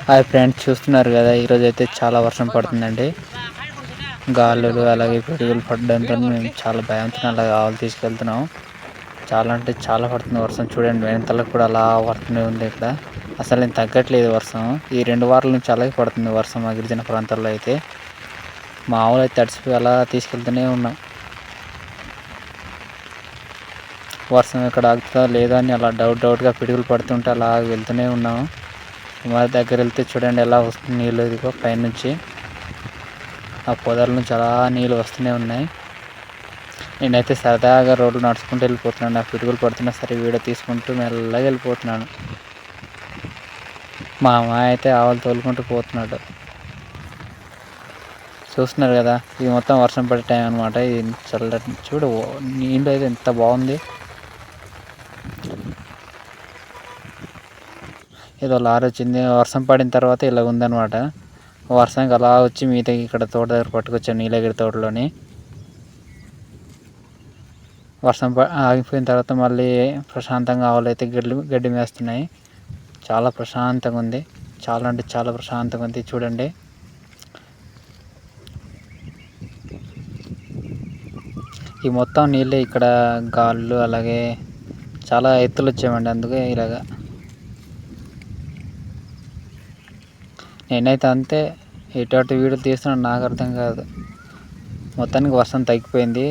Hi friends, చూస్తున్నారు కదా ఈరోజు అయితే చాలా వర్షం పడుతుందండి. గాలులు అలాగే పిడుగులు పడడంతో మేము చాలా భయంతో అలాగే ఆవులు తీసుకెళ్తున్నాం. చాలా అంటే చాలా పడుతుంది వర్షం. చూడండి వెనకాలకు కూడా అలా పడుతూనే ఉంది. ఇక్కడ అసలు ఏం తగ్గట్లేదు వర్షం. ఈ 2 వారాల నుంచి అలాగే పడుతుంది వర్షం మా గిరిజన ప్రాంతాల్లో అయితే. మా ఆవులు అయితే తడిసిపోయి అలా తీసుకెళ్తూనే ఉన్నాం. వర్షం ఎక్కడ ఆగుతుందో లేదా అని అలా డౌట్గా పిడుగులు పడుతుంటే అలా వెళ్తూనే ఉన్నాము. మా దగ్గర వెళ్తే చూడండి ఎలా వస్తుంది నీళ్ళు. ఇదిగో పైనుంచి ఆ పొదల నుంచి అలా నీళ్ళు వస్తూనే ఉన్నాయి. నేనైతే సరదాగా రోడ్లు నడుచుకుంటూ వెళ్ళిపోతున్నాను. ఆ పిడుగులు పడుతున్నా సరే వీడియో తీసుకుంటూ మెల్లగా వెళ్ళిపోతున్నాను. మా అమ్మాయి అయితే ఆవులు తోలుకుంటూ పోతున్నాడు. చూస్తున్నారు కదా, ఇది మొత్తం వర్షం పడే టైం అనమాట. ఇది చల్లటి చూడు, నీళ్ళు అయితే ఎంత బాగుంది. ఏదో లారీ వచ్చింది, వర్షం పడిన తర్వాత ఇలా ఉందన్నమాట. వర్షానికి అలా వచ్చి మీతో ఇక్కడ తోట దగ్గర పట్టుకొచ్చాను, నీలగిరి తోటలోని. వర్షం ఆగిపోయిన తర్వాత మళ్ళీ ప్రశాంతంగా ఆవులు అయితే గడ్డి మేస్తున్నాయి. చాలా ప్రశాంతంగా ఉంది. చాలా అంటే చాలా ప్రశాంతంగా ఉంది. చూడండి, ఈ మొత్తం నీళ్ళే. ఇక్కడ గాళ్ళు అలాగే చాలా ఎత్తులు వచ్చామండి, అందుకే ఇలాగా. నేనైతే అంతే ఎటువంటి వీడియోలు తీస్తున్నాను నాకు అర్థం కాదు. మొత్తానికి వర్షం తగ్గిపోయింది.